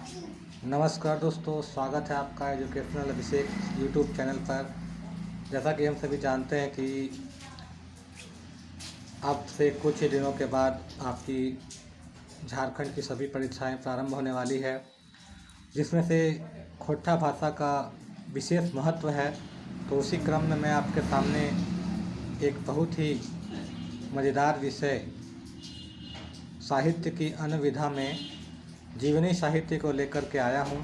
नमस्कार दोस्तों, स्वागत है आपका एजुकेशनल अभिषेक यूट्यूब चैनल पर। जैसा कि हम सभी जानते हैं कि अब से कुछ ही दिनों के बाद आपकी झारखंड की सभी परीक्षाएं प्रारंभ होने वाली है, जिसमें से खोट्टा भाषा का विशेष महत्व है। तो उसी क्रम में मैं आपके सामने एक बहुत ही मज़ेदार विषय साहित्य की अन्य विधा में जीवनी साहित्य को लेकर के आया हूँ,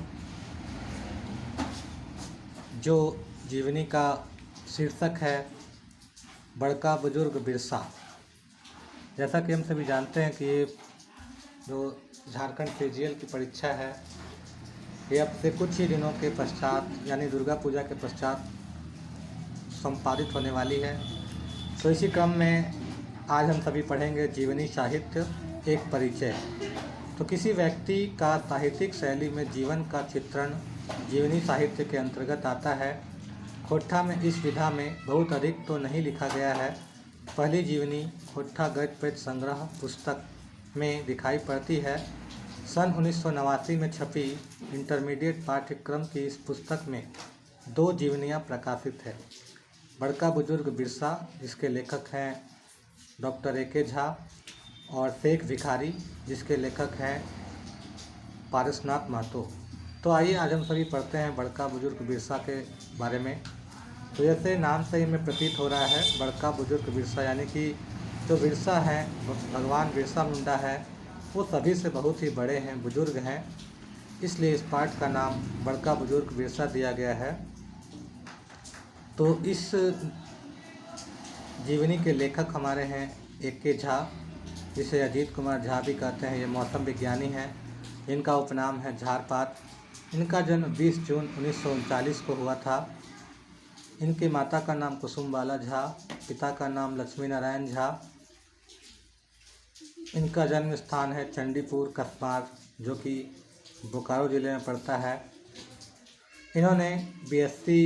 जो जीवनी का शीर्षक है बड़का बुजुर्ग बिरसा। जैसा कि हम सभी जानते हैं कि ये जो झारखंड CGL की परीक्षा है, ये अब से कुछ ही दिनों के पश्चात यानी दुर्गा पूजा के पश्चात संपादित होने वाली है। तो इसी क्रम में आज हम सभी पढ़ेंगे जीवनी साहित्य एक परिचय। तो किसी व्यक्ति का साहित्यिक शैली में जीवन का चित्रण जीवनी साहित्य के अंतर्गत आता है। खोट्टा में इस विधा में बहुत अधिक तो नहीं लिखा गया है। पहली जीवनी खोट्टा गद्य पद्य संग्रह पुस्तक में दिखाई पड़ती है। सन 1989 में छपी इंटरमीडिएट पाठ्यक्रम की इस पुस्तक में 2 जीवनियाँ प्रकाशित है। बड़का बुजुर्ग बिरसा, जिसके लेखक हैं डॉक्टर A.K. झा, और शेख भिखारी, जिसके लेखक हैं पारसनाथ महतो। तो आइए आज हम सभी पढ़ते हैं बड़का बुजुर्ग बिरसा के बारे में। तो जैसे नाम से ही में प्रतीत हो रहा है, बड़का बुजुर्ग बिरसा यानी कि जो बिरसा हैं, भगवान बिरसा मुंडा है, वो सभी से बहुत ही बड़े हैं, बुजुर्ग हैं। इसलिए इस पाठ का नाम बड़का बुजुर्ग बिरसा दिया गया है। तो इस जीवनी के लेखक हमारे हैं A.K. झा, जिसे अजीत कुमार झा भी कहते हैं। ये मौसम विज्ञानी हैं। इनका उपनाम है झारपात। इनका जन्म 20 जून 1939 को हुआ था। इनकी माता का नाम कुसुमबाला झा, पिता का नाम लक्ष्मी नारायण झा। इनका जन्म स्थान है चंडीपुर कसबार, जो कि बोकारो ज़िले में पड़ता है। इन्होंने BSc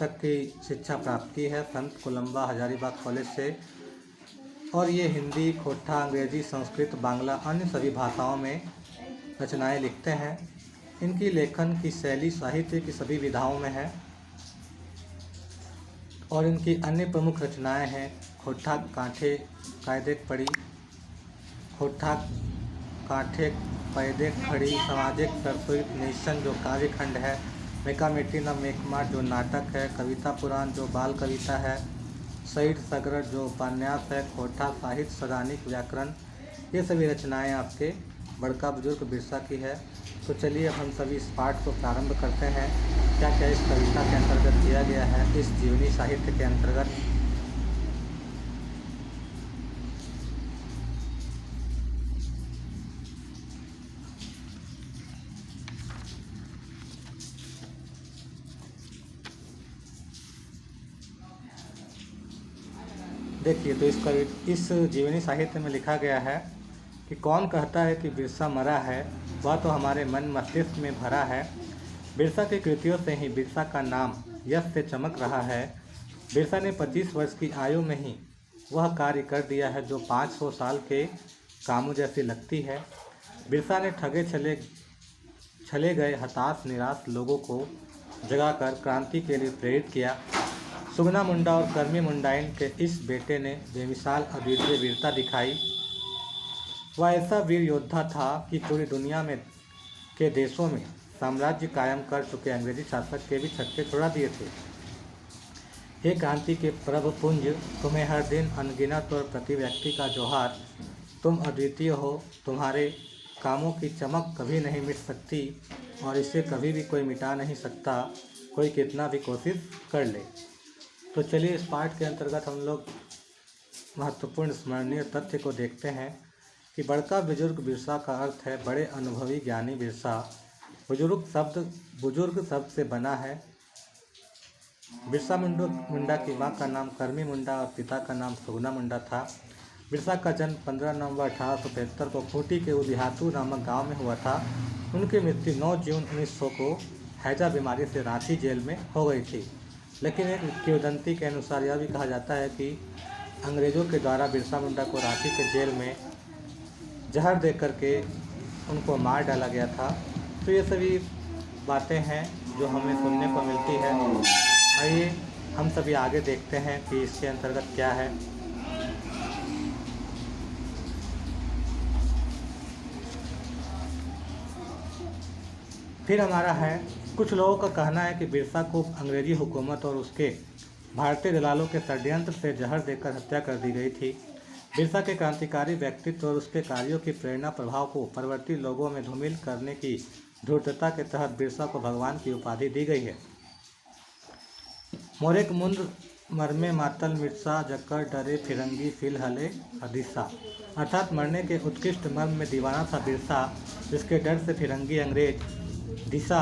तक की शिक्षा प्राप्त की है संत कोलंबा हजारीबाग कॉलेज से, और ये हिंदी, खोट्टा, अंग्रेजी, संस्कृत, बांग्ला अन्य सभी भाषाओं में रचनाएं लिखते हैं। इनकी लेखन की शैली साहित्य की सभी विधाओं में है, और इनकी अन्य प्रमुख रचनाएं हैं खोट्टा कांठे कायदे पड़ी, खोट्टा कांठे पैदे खड़ी, सामाजिक सरसोई निशन जो कार्यखंड है, मेका मेटी न मेकमाट जो नाटक है, कविता पुराण जो बाल कविता है, सईद सगरट जो उपन्यास है, खोट्टा साहित्य सदानिक व्याकरण, ये सभी रचनाएं आपके बड़का बुजुर्ग बिरसा की है। तो चलिए अब हम सभी इस पाठ को प्रारंभ करते हैं। क्या क्या इस कविता के अंतर्गत किया गया है, इस जीवनी साहित्य के अंतर्गत। देखिए, तो इस जीवनी साहित्य में लिखा गया है कि कौन कहता है कि बिरसा मरा है, वह तो हमारे मन मस्तिष्क में भरा है। बिरसा की कृतियों से ही बिरसा का नाम यश से चमक रहा है। बिरसा ने 25 वर्ष की आयु में ही वह कार्य कर दिया है जो 500 साल के कामों जैसी लगती है। बिरसा ने ठगे छले गए हताश निराश लोगों को जगाकर क्रांति के लिए प्रेरित किया। सुगना मुंडा और कर्मी मुंडाइन के इस बेटे ने बेमिसाल अद्वितीय वीरता दिखाई। वह ऐसा वीर योद्धा था कि पूरी दुनिया में के देशों में साम्राज्य कायम कर चुके अंग्रेजी शासक के भी छक्के छुड़ा दिए थे। हे क्रांति के प्रभ पुंज, तुम्हें हर दिन अनगिनत और प्रति व्यक्ति का जोहार। तुम अद्वितीय हो, तुम्हारे कामों की चमक कभी नहीं मिट सकती, और इसे कभी भी कोई मिटा नहीं सकता, कोई कितना भी कोशिश कर ले। तो चलिए इस पाठ के अंतर्गत हम लोग महत्वपूर्ण स्मरणीय तथ्य को देखते हैं कि बड़का बुजुर्ग बिरसा का अर्थ है बड़े अनुभवी ज्ञानी बिरसा। बुजुर्ग शब्द से बना है। बिरसा मुंडा की मां का नाम कर्मी मुंडा और पिता का नाम सुगना मुंडा था। बिरसा का जन्म 15 नवंबर 1875 को खूंटी के उदिहातू नामक गांव में हुआ था। उनकी मृत्यु 9 जून 1900 को हैजा बीमारी से रांची जेल में हो गई थी। लेकिन एक किंवदंती के अनुसार यह भी कहा जाता है कि अंग्रेज़ों के द्वारा बिरसा मुंडा को रांची के जेल में जहर दे करके उनको मार डाला गया था। तो तो ये सभी बातें हैं जो हमें सुनने को मिलती है। आइए हम सभी आगे देखते हैं कि इसके अंतर्गत क्या है। फिर हमारा है, कुछ लोगों का कहना है कि बिरसा को अंग्रेजी हुकूमत और उसके भारतीय दलालों के षड्यंत्र से जहर देकर हत्या कर दी गई थी। बिरसा के क्रांतिकारी व्यक्तित्व और उसके कार्यों की प्रेरणा प्रभाव को परवर्ती लोगों में धूमिल करने की धूर्तता के तहत बिरसा को भगवान की उपाधि दी गई है। मोरेक मुंद मरमे मातल मिर्सा जक्कर डरे फिरंगी फिल हले हदीसा, अर्थात मरने के उत्कृष्ट मर्म में दीवाना था बिरसा, जिसके डर से फिरंगी अंग्रेज दिशा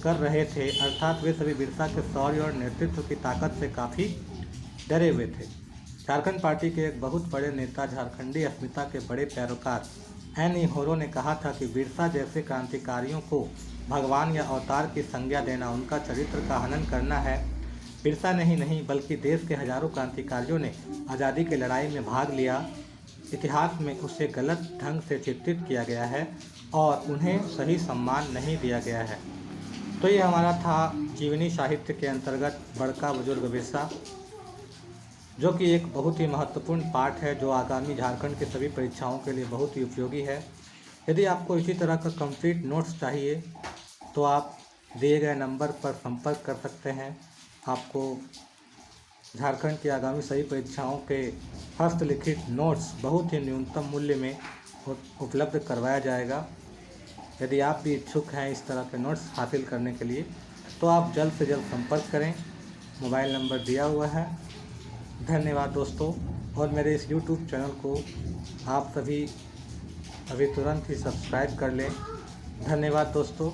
कर रहे थे, अर्थात वे सभी बिरसा के शौर्य और नेतृत्व की ताकत से काफ़ी डरे हुए थे। झारखंड पार्टी के एक बहुत बड़े नेता झारखंडी अस्मिता के बड़े पैरोकार एन होरो ने कहा था कि बिरसा जैसे क्रांतिकारियों को भगवान या अवतार की संज्ञा देना उनका चरित्र का हनन करना है। बिरसा नहीं बल्कि देश के हजारों क्रांतिकारियों ने आज़ादी की लड़ाई में भाग लिया। इतिहास में उसे गलत ढंग से चित्रित किया गया है और उन्हें सही सम्मान नहीं दिया गया है। तो ये हमारा था जीवनी साहित्य के अंतर्गत बड़का बुजुर्ग बिरसा, जो कि एक बहुत ही महत्वपूर्ण पाठ है जो आगामी झारखंड की सभी परीक्षाओं के लिए बहुत ही उपयोगी है। यदि आपको इसी तरह का कंप्लीट नोट्स चाहिए तो आप दिए गए नंबर पर संपर्क कर सकते हैं। आपको झारखंड की आगामी सभी परीक्षाओं के हस्तलिखित नोट्स बहुत ही न्यूनतम मूल्य में उपलब्ध करवाया जाएगा। यदि आप भी इच्छुक हैं इस तरह के नोट्स हासिल करने के लिए तो आप जल्द से जल्द संपर्क करें। मोबाइल नंबर दिया हुआ है। धन्यवाद दोस्तों, और मेरे इस YouTube चैनल को आप सभी अभी तुरंत ही सब्सक्राइब कर लें। धन्यवाद दोस्तों।